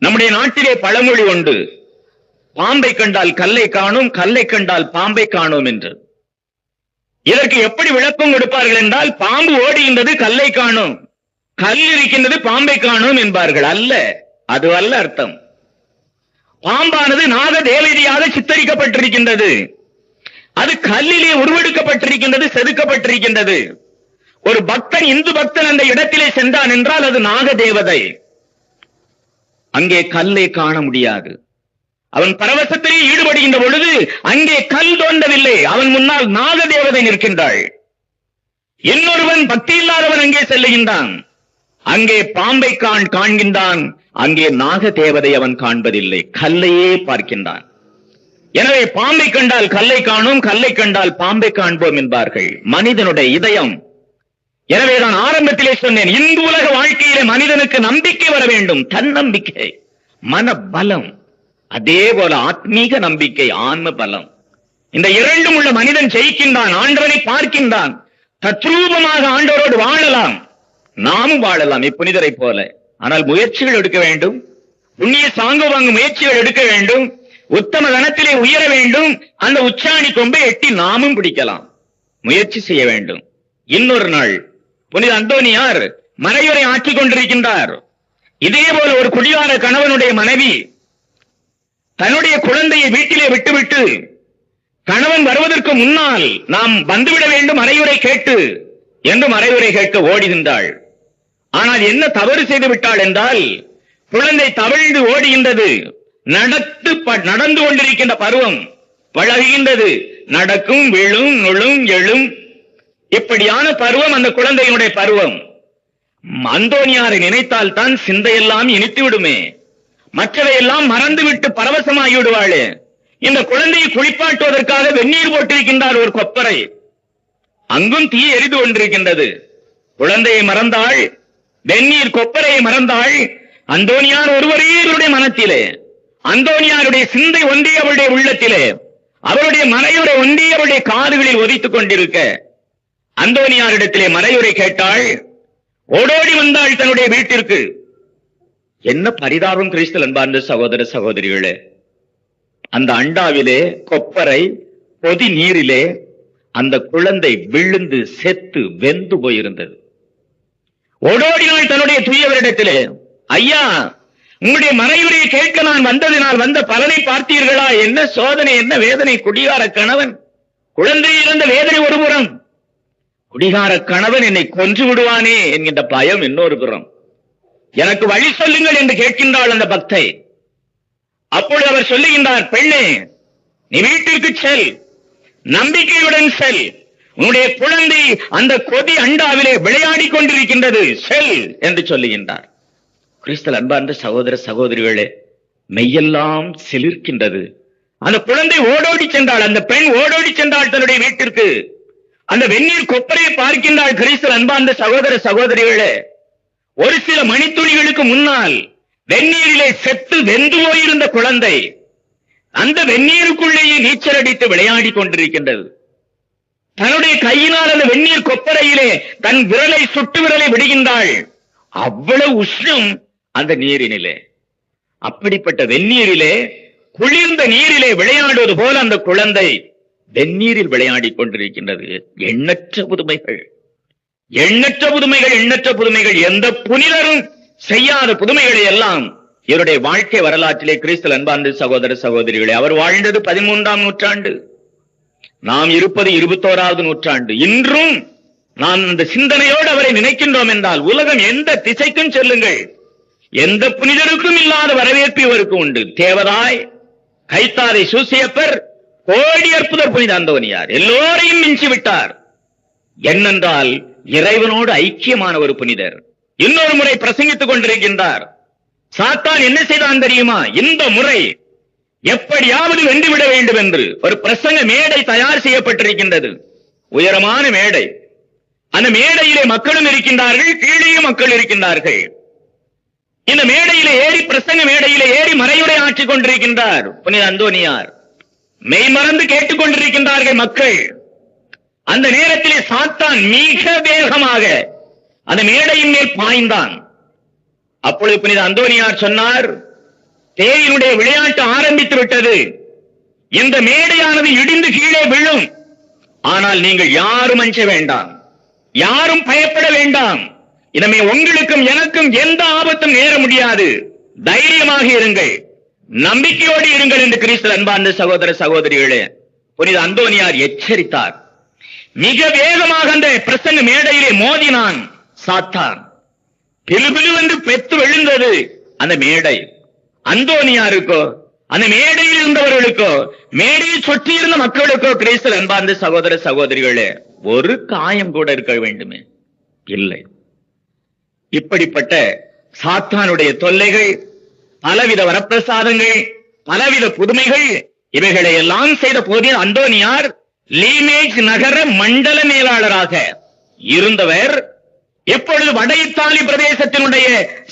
நம்முடைய நாட்டிலே பழமொழி உண்டு, பாம்பை கண்டால் கல்லை காணோம், கல்லை கண்டால் பாம்பை காணோம் என்று. இதற்கு எப்படி விளக்கம் கொடுப்பார்கள் என்றால், பாம்பு ஓடுகின்றது கல்லை காணோம், கல் இருக்கின்றது பாம்பை காணோம் என்பார்கள். அல்ல, அது அல்ல அர்த்தம். பாம்பானது நாக தேவதையாக சித்தரிக்கப்பட்டிருக்கின்றது, அது கல்லிலே உருவெடுக்கப்பட்டிருக்கின்றது, செதுக்கப்பட்டிருக்கின்றது. ஒரு பக்தன், இந்து பக்தன் அந்த இடத்திலே சென்றான் என்றால் அது நாக தேவதை. அங்கே கல்லை காண முடியாது. அவன் பரவசத்திலே ஈடுபடுகின்ற பொழுது அங்கே கல் தோன்றவில்லை, அவன் முன்னால் நாக தேவதை நிற்கின்றாள். இன்னொருவன் பக்தி இல்லாதவன் அங்கே செல்லுகின்றான், அங்கே பாம்பை காண்கின்றான், அங்கே நாக தேவதை அவன் காண்பதில்லை, கல்லையே பார்க்கின்றான். எனவே பாம்பை கண்டால் கல்லை காணோம், கல்லை கண்டால் பாம்பை காண்போம் என்பார்கள் மனிதனுடைய இதயம். எனவே நான் ஆரம்பத்திலே சொன்னேன், இந்த உலக வாழ்க்கையிலே மனிதனுக்கு நம்பிக்கை வர வேண்டும், தன்னம்பிக்கை, மன பலம். அதே போல ஆத்மீக நம்பிக்கை, ஆன்ம பலம். இந்த இரண்டும் உள்ள மனிதன் ஜெயிக்கின்றான், ஆண்டவனை பார்க்கின்றான், தத்ரூபமாக ஆண்டவரோடு வாழலாம், நாமும் வாழலாம் இப்புனிதரை போல. ஆனால் முயற்சிகள் எடுக்க வேண்டும், புண்ணிய சாங்கவாங்க முயற்சிகள் எடுக்க வேண்டும், உத்தம கணத்திலே உயர வேண்டும், அந்த உச்சாணி கொம்பை எட்டி நாமும் பிடிக்கலாம், முயற்சி செய்ய வேண்டும். இன்னொரு நாள் புனித அந்தோனியார் மறையுரை ஆற்றிக் கொண்டிருக்கின்றார். இதே போல ஒரு குடியார கணவனுடைய மனைவி தன்னுடைய குழந்தையை வீட்டிலே விட்டுவிட்டு கணவன் வருவதற்கு முன்னால் நாம் வந்துவிட வேண்டும் மறையுரை கேட்டு என்று மறையுரை கேட்க ஓடுகின்றாள். ஆனால் என்ன தவறு செய்து விட்டாள் என்றால், குழந்தை தவழ்ந்து ஓடுகின்றது, நடந்து கொண்டிருக்கின்ற பருவம், பழகுகின்றது. நடக்கும், விழும், நுழும், எழும், இப்படியான பருவம் அந்த குழந்தையினுடைய பருவம். அந்தோனியாரை நினைத்தால் தான் சிந்தையெல்லாம் இனித்து விடுமே, மற்றவையெல்லாம் மறந்துவிட்டு பரவசமாகி விடுவாளே. இந்த குழந்தையை குளிப்பாட்டுவதற்காக வெந்நீர் போட்டிருக்கின்றார் ஒரு கொப்பரை. அங்கும் தீ எரிந்து கொண்டிருக்கின்றது. குழந்தையை மறந்தாள், வெந்நீர் கொப்பரையை மறந்தாள். அந்தோனியார் ஒருவரே இவருடைய மனத்திலே, அந்தோனியாருடைய சிந்தை ஒன்றே அவருடைய உள்ளத்திலே, அவருடைய மறையுரை ஒன்றே அவருடைய காதுகளில் ஒதித்துக் கொண்டிருக்க, அந்தோனியாரிடத்திலே மறையுரை கேட்டாள். ஓடோடி வந்தாள் தன்னுடைய வீட்டிற்கு. என்ன பரிதாபம் கிறிஸ்துவில் அன்பார்ந்த சகோதர சகோதரிகளே! அந்த அண்டாவிலே, கொப்பரை, கொதி நீரிலே அந்த குழந்தை விழுந்து செத்து வெந்து போயிருந்தது. ஓடோடினாள் தன்னுடைய தூயவரிடத்திலே, ஐயா, உங்களுடைய மறைவுரையை கேட்க நான் வந்ததினால் வந்த பலனை பார்த்தீர்களா? என்ன சோதனை, என்ன வேதனை! குடிகார கணவன், குழந்தை இறந்த வேதனை ஒரு புறம், குடிகார கணவன் என்னை கொன்று விடுவானே என்கின்ற பயம் இன்னொரு புறம். எனக்கு வழி சொல்லுங்கள் என்று கேட்கின்றாள் அந்த பக்தை. அப்பொழுது அவர் சொல்லுகின்றார், பெண்ணே, நீ வீட்டிற்கு செல், நம்பிக்கையுடன் செல். உன்னுடைய குழந்தை அந்த கொதி அண்டாவிலே விளையாடி கொண்டிருக்கின்றது, செல் என்று சொல்லுகின்றார். கிறிஸ்துவில் அன்பார்ந்த சகோதர சகோதரிகளே, மெய்யெல்லாம் சிலிர்க்கின்றது. அந்த குழந்தை ஓடோடி சென்றாள், அந்த பெண் ஓடோடி சென்றாள் தன்னுடைய வீட்டிற்கு. அந்த வெந்நீர் கொப்பரையை பார்க்கின்றாள். கிறிஸ்துவில் அன்பார்ந்த சகோதர சகோதரிகளே, ஒரு சில மணித்துளிகளுக்கு முன்னால் வெந்நீரிலே செத்து வெந்து போயிருந்த குழந்தை அந்த வெந்நீருக்குள்ளேயே நீச்சல் அடித்து விளையாடி கொண்டிருக்கின்றது. தன்னுடைய கையினால் அந்த வெந்நீர் கொப்பரையிலே தன் விரலை, சுட்டு விரலை விடுகின்றாள். அவ்வளவு உஷ்ணம் அந்த நீரினிலே. அப்படிப்பட்ட வெந்நீரிலே, குளிர்ந்த நீரிலே விளையாடுவது போல அந்த குழந்தை வெந்நீரில் விளையாடி கொண்டிருக்கின்றது. எண்ணற்ற புதுமைகள், எண்ணற்ற புதுமைகள், எண்ணற்ற புதுமைகள். எந்த புனிதரும் செய்யாத புதுமைகளை எல்லாம் இவருடைய வாழ்க்கை வரலாற்றிலே கிறிஸ்துவில் அன்பார்ந்த சகோதர சகோதரிகளே, அவர் வாழ்ந்தது 13ஆம் நூற்றாண்டு, நாம் இருப்பது 21வது நூற்றாண்டு. இன்றும் நாம் இந்த சிந்தனையோடு அவரை நினைக்கின்றோம் என்றால், உலகம் எந்த திசைக்கும் செல்லுங்கள், எந்த புனிதருக்கும் இல்லாத வரவேற்பு இவருக்கு உண்டு. தேவதாய், கைத்தாரை சூசியப்பர், கோடி அற்புதர் புனித அந்தோனியார் எல்லோரையும் மிஞ்சி விட்டார். என்னென்றால் இறைவனோடு ஐக்கியமான ஒரு புனிதர். இன்னொரு முறை பிரசங்கித்துக் கொண்டிருக்கின்றார். சாத்தான் என்ன செய்தான் தெரியுமா? இந்த முறை எப்படியாவது வென்றுவிட வேண்டும் என்று ஒரு பிரசங்க மேடை தயார் செய்யப்பட்டிருக்கின்றது. உயரமான மேடை. அந்த மேடையிலே மக்களும் இருக்கின்றார்கள், கீழே மக்கள் இருக்கின்றார்கள். இந்த மேடையிலே ஏறி, பிரசங்க மேடையிலே ஏறி மறையுரை ஆற்றிக் கொண்டிருக்கின்றார் புனித அந்தோனியார். மெய்மறந்து கேட்டுக் கொண்டிருக்கின்றார்கள் மக்கள். அந்த நேரத்திலே சாத்தான் மிக வேகமாக அந்த மேடையின் மேல் பாய்ந்தான். அப்பொழுது புனித அந்தோனியார் சொன்னார், தேயினுடைய விளையாட்டு ஆரம்பித்து விட்டது, இந்த மேடையானது இடிந்து கீழே விழும். ஆனால் நீங்கள் யாரும் அஞ்ச வேண்டாம், யாரும் பயப்பட வேண்டாம். இனிமே உங்களுக்கும் எனக்கும் எந்த ஆபத்தும் நேர முடியாது. தைரியமாக இருங்கள், நம்பிக்கையோடு இருங்கள் என்று கிறிஸ்துவில் அன்பார்ந்த சகோதர சகோதரிகளே புனித அந்தோனியார் எச்சரித்தார். மிக வேகமாக அந்த பிரசங்க மேடையிலே மோதினான் சாத்தான். பிலுபிலுவென்று பெத்து விழுந்தது அந்த மேடை. அந்தோனியாருக்கோ, அந்த மேடையில் இருந்தவர்களுக்கோ, மேடையை சுற்றி இருந்த மக்களுக்கோ கிறிஸ்துவில் அன்பார்ந்த சகோதர சகோதரிகளே ஒரு காயம் கூட இருக்க வேண்டுமே? இல்லை. இப்படிப்பட்ட சாத்தானுடைய தொல்லைகள், பலவித வரப்பிரசாதங்கள், பலவித புதுமைகள், இவைகளை எல்லாம் செய்த போதே அந்தோனியார் லீமேஜ் நகர மண்டல மேலாளராக இருந்தவர் எப்பொழுது வட இத்தாலி பிரதேசத்தினுடைய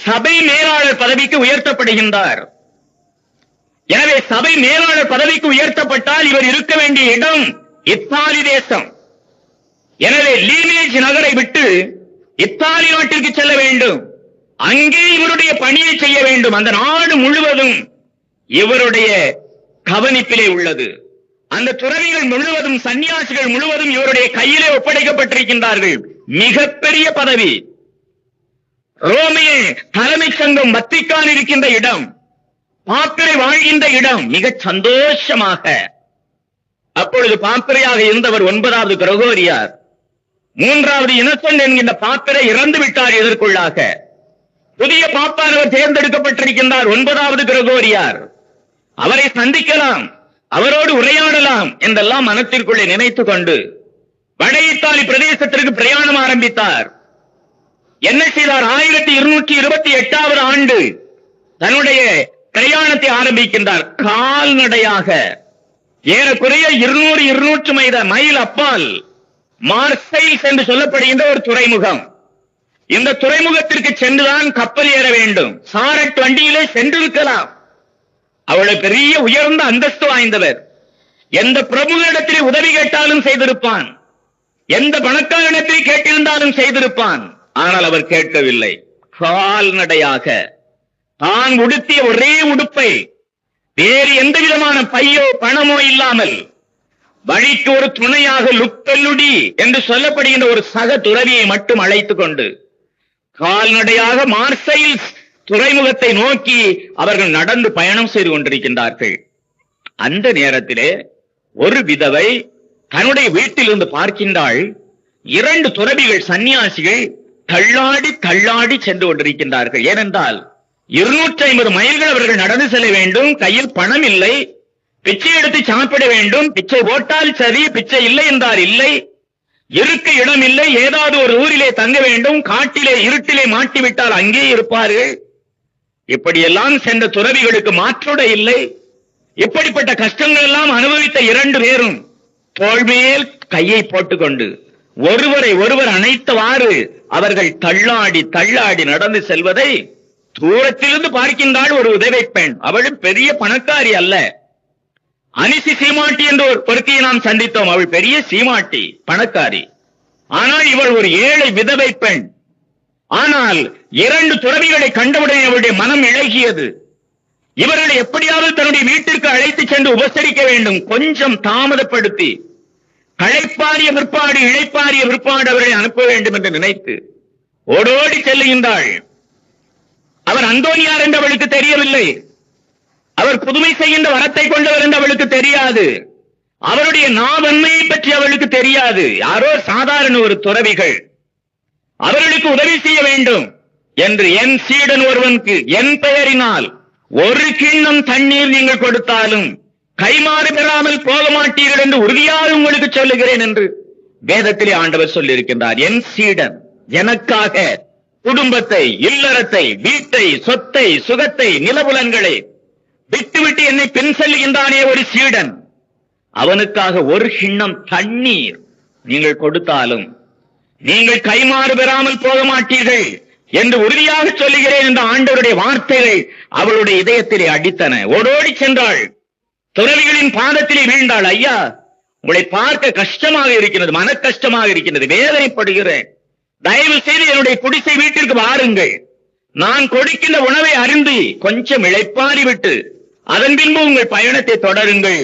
சபை மேலாளர் பதவிக்கு உயர்த்தப்படுகின்றார். எனவே சபை மேலாளர் பதவிக்கு உயர்த்தப்பட்டால் இவர் இருக்க வேண்டிய இடம் இத்தாலி தேசம். எனவே லீமேஜ் நகரை விட்டு இத்தாலி நாட்டிற்கு செல்ல வேண்டும், அங்கே இவருடைய பணியை செய்ய வேண்டும். அந்த நாடு முழுவதும் இவருடைய கவனிப்பிலே உள்ளது. அந்த துறவிகள் முழுவதும், சன்னியாசிகள் முழுவதும் இவருடைய கையிலே ஒப்படைக்கப்பட்டிருக்கின்றார்கள். மிகப்பெரிய பதவி. ரோமிய தலைமை சங்கம் வத்திக்கான் இருக்கின்ற இடம், பாப்பிரை வாழ்கின்ற இடம். மிக சந்தோஷமாக அப்பொழுது பாப்பிரையாக இருந்தவர் 9வது கிரகோரியார், 3வது இனசென்ட் என்கின்ற பாப்பிரை இறந்து விட்டார். இதற்குள்ளாக புதிய பாப்பானவர் தேர்ந்தெடுக்கப்பட்டிருக்கின்றார் 9வது கிரகோரியார். அவரை சந்திக்கலாம், அவரோடு உரையாடலாம் என்றெல்லாம் மனத்திற்குள்ளே நினைத்துக் கொண்டு வட இத்தாலி பிரதேசத்திற்கு பிரயாணம் ஆரம்பித்தார். என்ன செய்தார்? 1228வது ஆண்டு தன்னுடைய பிரயாணத்தை ஆரம்பிக்கின்றார். கால்நடையாக ஏறக்குறைய 200 மைல் அப்பால் மார்சைல்ஸ் என்று சொல்லப்படுகின்ற ஒரு துறைமுகம். இந்த துறைமுகத்திற்கு சென்றுதான் கப்பல் ஏற வேண்டும். சாரட் வண்டியிலே சென்றிருக்கலாம். அவளை பெரிய உயர்ந்த அந்தஸ்து வாய்ந்தவர். எந்த பிரமுகரிடத்திலே உதவி கேட்டாலும் செய்திருப்பான், எந்த பணக்காரனிடத்தில் கேட்டிருந்தாலும் செய்திருப்பான். ஆனால் அவர் கேட்கவில்லை. கால்நடையாக தான் உடுத்திய ஒரே உடுப்பை, வேறு எந்த விதமான பையோ பணமோ இல்லாமல், வழிக்கு ஒரு துணையாக லுக்கல்லுடி என்று சொல்லப்படுகின்ற ஒரு சக துறவியை மட்டும் அழைத்துக் கொண்டு கால்நடையாக மார்சைல்ஸ் துறைமுகத்தை நோக்கி அவர்கள் நடந்து பயணம் செய்து கொண்டிருக்கின்றார்கள். அந்த நேரத்திலே ஒரு விதவை தன்னுடைய வீட்டிலிருந்து பார்க்கின்றாள். 2 துறவிகள் சன்னியாசிகள் தள்ளாடி தள்ளாடி சென்று கொண்டிருக்கின்றார்கள். ஏனென்றால் 250 மைல்கள் அவர்கள் நடந்து செல்ல வேண்டும். கையில் பணம் இல்லை, பிச்சை எடுத்து சாப்பிட வேண்டும். பிச்சை போட்டால் சரி, பிச்சை இல்லை என்றால் இல்லை. இருக்க இடம் இல்லை, ஏதாவது ஒரு ஊரிலே தங்க வேண்டும். காட்டிலே இருட்டிலே மாட்டிவிட்டால் அங்கே இருப்பார்கள். இப்படியெல்லாம் சென்ற துறவிகளுக்கு மாற்றுடை இல்லை. இப்படிப்பட்ட கஷ்டங்கள் எல்லாம் அனுபவித்த 2 பேரும் தோள்மேல் கையை போட்டுக்கொண்டு ஒருவரை ஒருவர் அணைத்தவாறு அவர்கள் தள்ளாடி தள்ளாடி நடந்து செல்வதை தூரத்திலிருந்து பார்க்கின்றாள் ஒரு உதவி பெண். அவளும் பெரிய பணக்காரி அல்ல. அனிசி சீமாட்டி என்று ஒரு பொருத்தியை நாம் சந்தித்தோம். அவள் பெரிய சீமாட்டி, பணக்காரி. ஆனால் இவள் ஒரு ஏழை விதவை பெண். ஆனால் 2 துறவிகளை கண்டவுடனே அவருடைய மனம் இழகியது. இவர்களை எப்படியாவது தன்னுடைய வீட்டிற்கு அழைத்து சென்று உபசரிக்க வேண்டும். கொஞ்சம் தாமதப்படுத்தி களைப்பாரிய பிற்பாடு இழைப்பாரிய பிற்பாடு அவர்களை அனுப்ப வேண்டும் என்று நினைத்து ஓடோடி செல்லுகின்றாள். அவர் அந்தோனியார் என்று அவளுக்கு தெரியவில்லை. அவர் புதுமை செய்கின்ற வரத்தை கொண்டவர் என்று அவளுக்கு தெரியாது. அவருடைய நாவன்மையை பற்றி அவளுக்கு தெரியாது. யாரோ சாதாரண ஒரு துறவிகள், அவர்களுக்கு உதவி செய்ய வேண்டும் என்று என் சீடன் ஒருவனுக்கு என் பெயரினால் 1 கிண்ணம் தண்ணீர் நீங்கள் கொடுத்தாலும் கைமாறு பெறாமல் போக மாட்டீர்கள் என்று உறுதியாக உங்களுக்கு சொல்லுகிறேன் என்று வேதத்திலே ஆண்டவர் சொல்லியிருக்கின்றார். என் சீடன் எனக்காக குடும்பத்தை, இல்லறத்தை, வீட்டை, சொத்தை, சுகத்தை, நிலபுலன்களை விட்டுவிட்டு என்னை பின் செல்கின்றானே ஒரு சீடன், அவனுக்காக 1 கிண்ணம் தண்ணீர் நீங்கள் கொடுத்தாலும் நீங்கள் கைமாறு பெறாமல் போக மாட்டீர்கள் என்று உறுதியாக சொல்லுகிறேன் என்ற ஆண்டவருடைய வார்த்தைகள் அவளுடைய இதயத்திலே அடித்தன. ஓடோடி சென்றாள். துறவிகளின் பாதத்திலே வீழ்ந்தாள். ஐயா, உங்களை பார்க்க கஷ்டமாக இருக்கிறது, மன கஷ்டமாக இருக்கிறது, வேதனைப்படுகிறேன். தயவு செய்து என்னுடைய குடிசை வீட்டிற்கு வாருங்கள். நான் கொடுக்கின்ற உணவை அருந்தி கொஞ்சம் இளைப்பாறி விட்டு அதன் பின்பு உங்கள் பயணத்தை தொடருங்கள்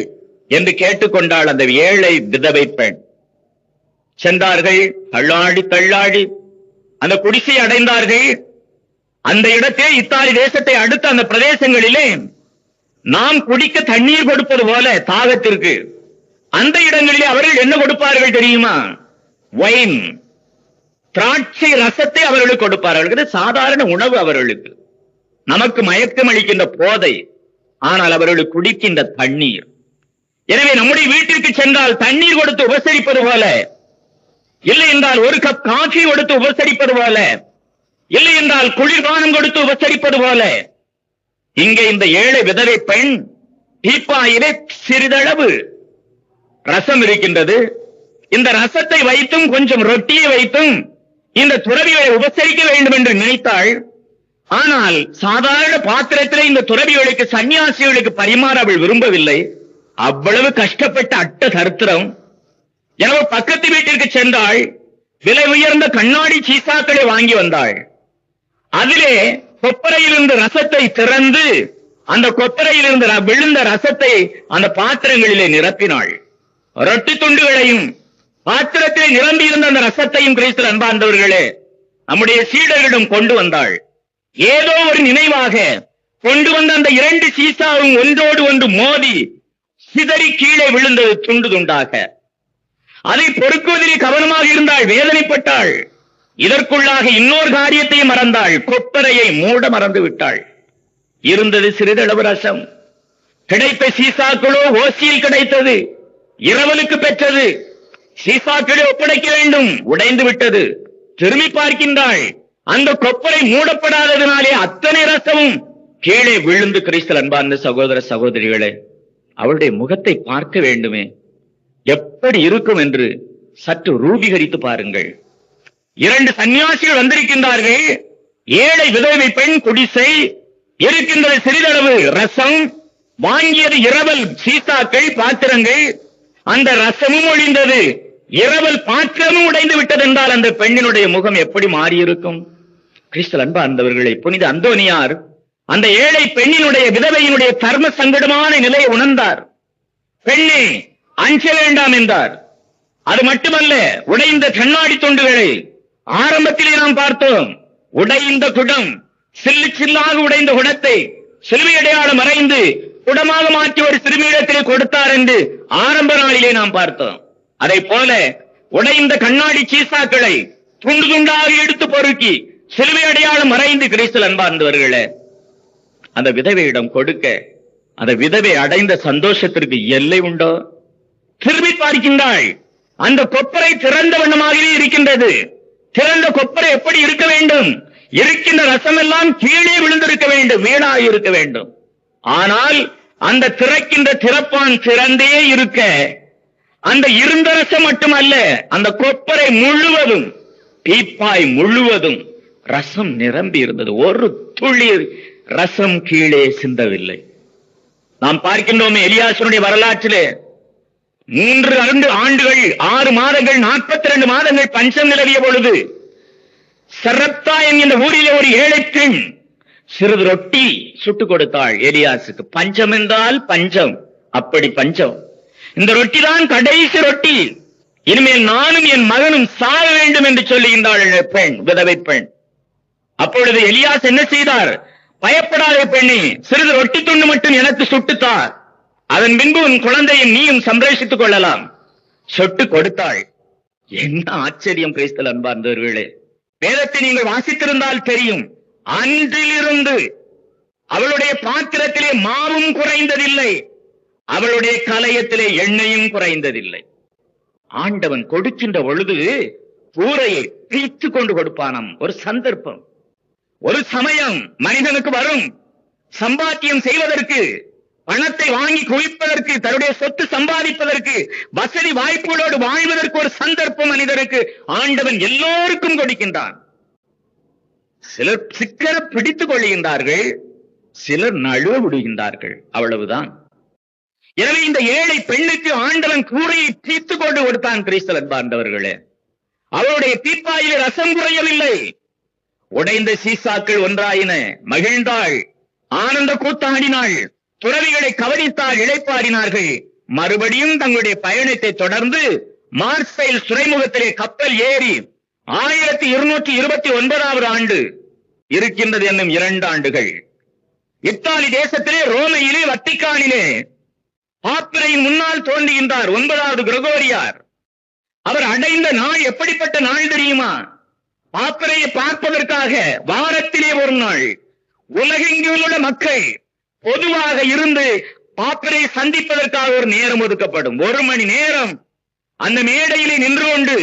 என்று கேட்டுக்கொண்டாள் அந்த ஏழை விதவை பெண். சென்றார்கள். தள்ளாடி தள்ளாடி அந்த குடிசை அடைந்தார்கள். அந்த இடத்தே இத்தாலி தேசத்தை அடுத்த அந்த பிரதேசங்களிலே நாம் குடிக்க தண்ணீர் கொடுப்பது போல தாகத்திற்கு அந்த இடங்களிலே அவர்கள் என்ன கொடுப்பார்கள் தெரியுமா? வைன், திராட்சை ரசத்தை அவர்களுக்கு கொடுப்பார்கள். சாதாரண உணவு அவர்களுக்கு. நமக்கு மயக்கம் அளிக்கின்ற போதை, ஆனால் அவர்களுக்கு குடிக்கின்ற தண்ணீர். எனவே நம்முடைய வீட்டிற்கு சென்றால் தண்ணீர் கொடுத்து உபசரிப்பது போல, இல்லை என்றால் 1 கப் காஃபி கொடுத்து உபசரிப்பது போல, இல்லை என்றால் குளிர்பானம் கொடுத்து உபசரிப்பது போல, இங்கே இந்த ஏழை விதவை பெண் தீப்பாயிலே சிறிதளவு ரசம் இருக்கின்றது. இந்த ரசத்தை வைத்தும் கொஞ்சம் ரொட்டியை வைத்தும் இந்த துறவிகளை உபசரிக்க வேண்டும் என்று நினைத்தாள். ஆனால் சாதாரண பாத்திரத்திலே இந்த துறவிகளுக்கு, சன்னியாசிகளுக்கு பரிமாற அவள் விரும்பவில்லை. அவ்வளவு கஷ்டப்பட்ட அட்ட தரித்திரம். எனவே பக்கத்து வீட்டிற்கு சென்றாள். விலை உயர்ந்த கண்ணாடி சீசாக்களை வாங்கி வந்தாள். அதிலே கொப்பரையில் இருந்து ரசத்தை திறந்து அந்த கொப்பரையில் இருந்து விழுந்த ரசத்தை அந்த பாத்திரங்களிலே நிரப்பினாள். ரொட்டி துண்டுகளையும் பாத்திரத்திலே நிரம்பி இருந்த அந்த ரசத்தையும் கிறிஸ்து அன்பார்ந்தவர்களே நம்முடைய சீடர்களிடம் கொண்டு வந்தாள். ஏதோ ஒரு நினைவாக கொண்டு வந்த அந்த 2 சீசாவும் ஒன்றோடு ஒன்று மோதி சிதறி கீழே விழுந்தது துண்டு துண்டாக. அதை பொறுக்குவதிலே கவனமாக இருந்தாள். வேதனைப்பட்டாள். இதற்குள்ளாக இன்னொரு காரியத்தை மறந்தாள். கொப்பரையை மூட மறந்து விட்டாள். இருந்தது சிறிதளவு ரசம். கிடைத்த சீசாக்களோ ஓசியில் கிடைத்தது, இரவலுக்கு பெற்றது. சீசாக்களை ஒப்படைக்க வேண்டும், உடைந்து விட்டது. திரும்பி பார்க்கின்றாள், அந்த கொப்பரை மூடப்படாததினாலே அத்தனை ரசமும் கீழே விழுந்து. கிறிஸ்துவில் அன்பார்ந்த சகோதர சகோதரிகளே, அவளுடைய முகத்தை பார்க்க வேண்டுமே, எப்படி இருக்கும் என்று சற்று ரூபீகரித்து பாருங்கள். 2 சன்னியாசிகள் வந்திருக்கின்றார்கள். ஏழை விதவை பெண் குடிசை, இருக்கின்றது சிறிதளவு ரசம், வாங்கியது இரவல் சீசாக்கள் பாத்திரங்கள். அந்த ரசமும் ஒழிந்தது, இரவல் பாத்திரமும் உடைந்து விட்டது என்றால் அந்த பெண்ணினுடைய முகம் எப்படி மாறியிருக்கும்? கிறிஸ்துவில் அன்பார்ந்தவர்களே, புனித அந்தோனியார் அந்த ஏழை பெண்ணினுடைய விதவையினுடைய தர்ம சங்கடமான நிலையை உணர்ந்தார். பெண்ணே, அஞ்ச வேண்டாம் என்றார். அது மட்டுமல்ல, உடைந்த கண்ணாடி துண்டுகளை ஆரம்பத்திலே நாம் பார்த்தோம். உடைந்த குடம், சில்லு சில்லாக உடைந்த குடத்தை சிலுவை அடையாளம் மறைந்து குடமாக மாற்றி ஒரு சிறுமியிடத்திலே கொடுத்தார் என்று ஆரம்ப நாளிலே நாம் பார்த்தோம். அதை போல உடைந்த கண்ணாடி சீசாக்களை துண்டு துண்டாக எடுத்து பொறுக்கி சிலுவை அடையாளம் மறைந்து கிறிஸ்துவில் அன்பார்ந்தவர்களே அந்த விதவையிடம் கொடுக்க, அந்த விதவை அடைந்த சந்தோஷத்திற்கு எல்லை உண்டோ? திரும்பி பார்க்கின்றாள், அந்த கொப்பரை திறந்த வண்ணமாகவே இருக்கின்றது. திறந்த கொப்பரை எப்படி இருக்க வேண்டும்? இருக்கின்ற ரசம் எல்லாம் கீழே விழுந்திருக்க வேண்டும், வீணாக இருக்க வேண்டும். ஆனால் அந்த திறக்கின்ற திறப்பான் திறந்தே இருக்க, அந்த இருந்த ரசம் மட்டுமல்ல, அந்த கொப்பரை முழுவதும், பீப்பாய் முழுவதும் ரசம் நிரம்பி இருந்தது. ஒரு துளி ரசம் கீழே சிந்தவில்லை. நாம் பார்க்கின்றோமே, எலியாசனுடைய வரலாற்றிலே 3 ஆண்டுகள் 6 மாதங்கள் 42 மாதங்கள் பஞ்சம் நிலவிய பொழுது சரப்தா என்கின்ற ஊரிலே ஒரு ஏழை பெண் சிறிது ரொட்டி சுட்டுக் கொடுத்தாள் எலியாசுக்கு. பஞ்சம் என்றால் பஞ்சம், அப்படி பஞ்சம். இந்த ரொட்டி தான் கடைசி ரொட்டி, இனிமேல் நானும் என் மகனும் சாக வேண்டும் என்று சொல்லுகின்றாள் பெண், விதவை பெண். அப்பொழுது எலியாஸ் என்ன செய்தார்? பயப்படாத பெண்ணே, சிறிது ரொட்டி துண்டு மட்டும் எனக்கு சுட்டுத்தார், அதன் பின்பு உன் குழந்தையும் நீயும் சம்ரட்சித்துக் கொள்ளலாம். சொட்டு கொடுத்தாள். என்ன ஆச்சரியம் கிறிஸ்துவில் அன்பார்ந்தவர்களே! வேதத்தை நீங்கள் வாசித்திருந்தால் தெரியும், அன்றிலிருந்து அவளுடைய பாத்திரத்திலே மாவும் குறைந்ததில்லை, அவளுடைய கலயத்திலே எண்ணெயும் குறைந்ததில்லை. ஆண்டவன் கொடுக்கின்ற பொழுது கூரையை பிரித்து கொண்டு கொடுப்பானாம். ஒரு சந்தர்ப்பம், ஒரு சமயம் மனிதனுக்கு வரும். சம்பாத்தியம் செய்வதற்கு, பணத்தை வாங்கி குவிப்பதற்கு, தன்னுடைய சொத்து சம்பாதிப்பதற்கு, வசதி வாய்ப்புகளோடு வாழ்வதற்கு ஒரு சந்தர்ப்பம் மனிதருக்கு ஆண்டவன் எல்லோருக்கும் கொடுக்கின்றான். சிலர் சிக்கர பிடித்துக் கொள்கின்றார்கள், சிலர் நழுவ விடுகின்றார்கள், அவ்வளவுதான். எனவே இந்த ஏழை பெண்ணுக்கு ஆண்டவன் கூரையை தீர்த்து கொண்டு கொடுத்தான். கிறிஸ்துவில் அன்பார்ந்தவர்களே, அவருடைய தீப்பாயிலே ரசம் குறையவில்லை. உடைந்த சீசாக்கள் ஒன்றாயின, மகிழ்ந்தாள், ஆனந்த கூத்தாடினாள், துறவிகளை கவனித்தால் இளைப்பாடினார்கள். மறுபடியும் தங்களுடைய பயணத்தை தொடர்ந்து மார்சைல் துறைமுகத்திலே கப்பல் ஏறி 1229 ஆண்டு இருக்கின்றது என்னும் 2 ஆண்டுகள் இத்தாலி தேசத்திலே, ரோமையிலே, வத்திக்கானிலே பாப்பிரையின் முன்னால் தோன்றுகின்றார் 9வது கிரகோரியார். அவர் அடைந்த நாள் எப்படிப்பட்ட நாள் தெரியுமா? பாப்பிரையை பார்ப்பதற்காக வாரத்திலே ஒரு நாள் உலகெங்கிலும் உள்ள மக்கள் பொதுவாக இருந்து பாப்பிரை சந்திப்பதற்காக ஒரு நேரம் ஒதுக்கப்படும். 1 மணி நேரம் அந்த மேடையிலே நின்று கொண்டு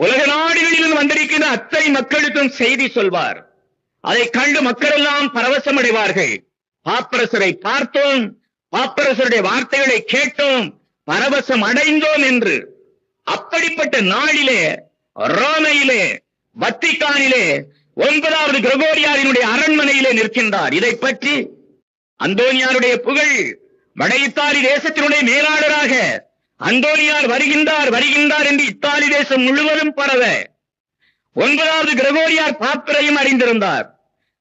உலக நாடுகளிலும் வந்திருக்கின்ற அத்தனை மக்களுக்கும் செய்தி சொல்வார். அதை கண்டு மக்கள் எல்லாம் பரவசம் அடைவார்கள். பாப்பரசரை பார்த்தோம், பாப்பரசருடைய வார்த்தைகளை கேட்டோம், பரவசம் அடைந்தோம் என்று. அப்படிப்பட்ட நாளிலே ரோமையிலே, வத்திக்கானிலே 9வது கிரகோரியாரினுடைய அரண்மனையிலே நிற்கின்றார். இதை பற்றி அந்தோனியாருடைய புகழ் வட இத்தாலி தேசத்தினுடைய மேலாளராக அந்தோனியார் வருகின்றார் என்று இத்தாலி தேசம் முழுவதும் பரவ 9வது கிரகோரியார் பாப்பிரையும் அறிந்திருந்தார்.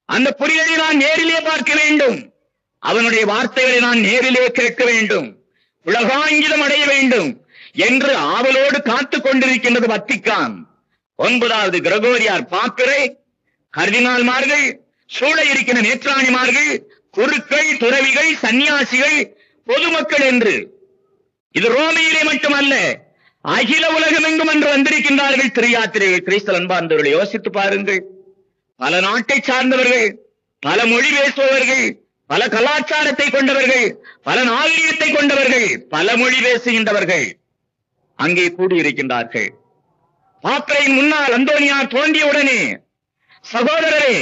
அந்த புரிதலை நான் நேரிலே பார்க்க வேண்டும், அவனுடைய வார்த்தைகளை நான் நேரிலே கேட்க வேண்டும், உலகாங்கிதம் அடைய வேண்டும் என்று ஆவலோடு காத்துக் கொண்டிருக்கின்றது வத்திக்கான். 9வது கிரகோரியார் பாப்பிரை, கர்தினால்மார்கள், சூழ இருக்கின்ற நேற்றாணிமார்கள், குருக்கள், துறவிகள், சன்னியாசிகள், பொதுமக்கள் என்று, இது ரோமையிலே மட்டுமல்ல, அகில உலகம் எங்கும் என்று வந்திருக்கின்றார்கள் திரியாத்திரைகள். கிறிஸ்துவில் அன்பார்ந்தவர்களை யோசித்து பாருங்கள். பல நாட்டை சார்ந்தவர்கள், பல மொழி பேசுபவர்கள், பல கலாச்சாரத்தை கொண்டவர்கள், பல நாகரிகத்தை கொண்டவர்கள், பல மொழி பேசுகின்றவர்கள் அங்கே கூடியிருக்கின்றார்கள். பாப்பரையின் முன்னால் அந்தோனியார் தோன்றியவுடனே, சகோதரரே,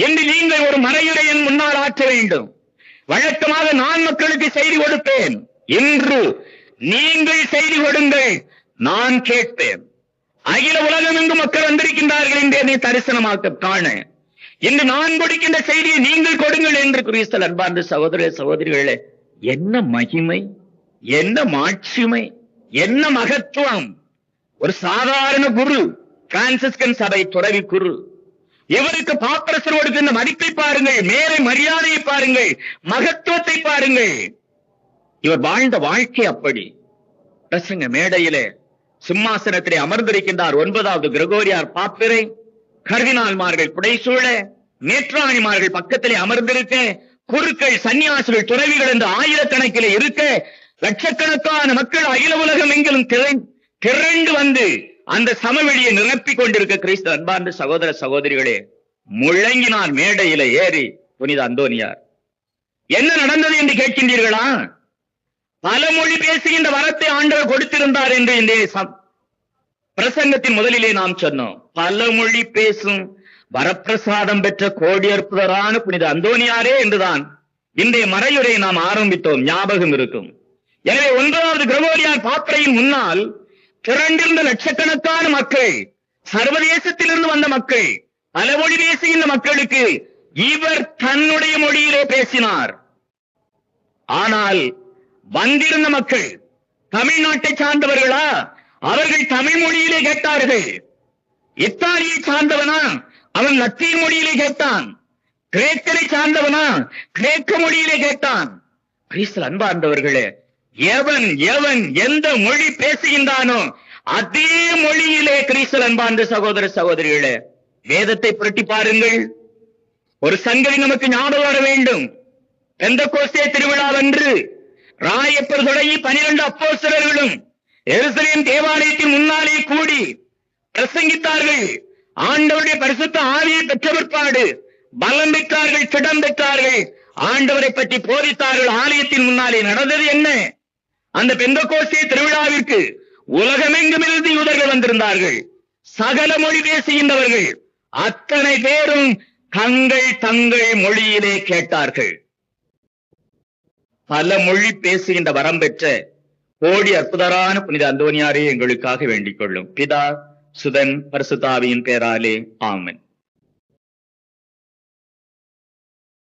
என்று நீங்கள் ஒரு மறையுரையின் முன்னால் ஆற்ற வேண்டும். வழக்கமாக நான் மக்களுக்கு செய்தி கொடுப்பேன், இன்று நீங்கள் செய்தி கொடுங்கள், நான் கேட்பேன். அகில உலகம் எங்கும் மக்கள் வந்திருக்கின்றார்கள் என்று என்னை தரிசனமாக்க காண, இன்று நான் கொடுக்கின்ற செய்தியை நீங்கள் கொடுங்கள் என்று கிறிஸ்தல். அன்பார்ந்த சகோதர சகோதரிகளே, என்ன மகிமை, என்ன மாட்சிமை, என்ன மகத்துவம்! ஒரு சாதாரண குரு, பிரான்சிஸ்கன் சபை துறவி குரு, இவருக்கு பாப்பரசர் கொடுக்கின்ற மதிப்பை பாருங்கள், மேலே மரியாதையை பாருங்கள், மகத்துவத்தை பாருங்கள். இவர் வாழ்ந்த வாழ்க்கை அப்படி. பிரசங்க மேடையிலே சிம்மாசனத்திலே அமர்ந்திருக்கின்றார் 9வது கிரகோரியார் பாப்பிரை. கர்தினால்மார்கள் புடைசூழ, மேற்றாணிமார்கள் பக்கத்திலே அமர்ந்திருக்க, குருக்கள், சன்னியாசிகள், துறவிகள் என்று ஆயிரக்கணக்கிலே இருக்க, லட்சக்கணக்கான மக்கள் அகில உலகம் எங்கிலும் திரண்டு வந்து அந்த சமவெளியை நிரப்பிக் கொண்டிருக்க, கிறிஸ்து அன்பார்ந்த சகோதர சகோதரிகளே, முழங்கினார் மேடையில ஏறி புனித அந்தோனியார். என்ன நடந்தது என்று கேட்கின்றீர்களா? பல மொழி பேசுகின்ற வரத்தை ஆண்டவர் கொடுத்திருந்தார் என்று இந்த பிரசங்கத்தின் முதலிலே நாம் சொன்னோம். பல மொழி பேசும் வரப்பிரசாதம் பெற்ற கோடியற்புதரான புனித அந்தோனியாரே என்றுதான் இன்றைய மறையுரை நாம் ஆரம்பித்தோம், ஞாபகம் இருக்கும். எனவே 9வது கிரகோரியார் பாப்பரையின் முன்னால் திரண்டிருந்த லட்சக்கணக்கான மக்கள், சர்வதேசத்திலிருந்து வந்த மக்கள், பல மொழி பேசுகின்ற மக்களுக்கு இவர் தன்னுடைய மொழியிலே பேசினார். ஆனால் வந்திருந்த மக்கள் தமிழ்நாட்டை சார்ந்தவர்களா? அவர்கள் தமிழ் மொழியிலே கேட்டார்கள். இத்தாலியை சார்ந்தவனா? அவன் லத்தீன் மொழியிலே கேட்டான். கிரேக்கரை சார்ந்தவனா? கிரேக்க மொழியிலே கேட்டான். கிறிஸ்து அன்பார்ந்தவர்களே, எவன் எவன் எந்த மொழி பேசுகின்றானோ அதே மொழியிலே கிறிஸ்து அன்பார்ந்த சகோதர சகோதரிகளே, வேதத்தை புரட்டி பாருங்கள். ஒரு சங்கதி நமக்கு ஞாபகம் வர வேண்டும். பெந்தெக்கோஸ்தே திருவிழாவன்று ராயப்பர் தொடங்கி 12 அப்போஸ்தலர்களும் எருசலேம் தேவாலயத்தின் முன்னாலே கூடி பிரசங்கித்தார்கள். ஆண்டவருடைய பரிசுத்த ஆவியை பெற்ற பிற்பாடு பலம் பெற்றார்கள், திடம் பெற்றார்கள், ஆண்டவரை பற்றி போதித்தார்கள். ஆலயத்தின் முன்னாலே நடந்தது என்ன? அந்த பெந்தெக்கோஸ்தே திருவிழாவிற்கு உலகமெங்குமிருந்து யூதர்கள் வந்திருந்தார்கள். சகல மொழி பேசுகின்றவர்கள் அத்தனை பேரும் தங்கள் தங்கள் மொழியிலே கேட்டார்கள். பல மொழி பேசுகின்ற வரம் பெற்ற கோடி அற்புதரான புனித அந்தோனியாரே எங்களுக்காக வேண்டிக் கொள்ளும். பிதா, சுதன், பரிசுத்த ஆவியின் பேராலே ஆமென்.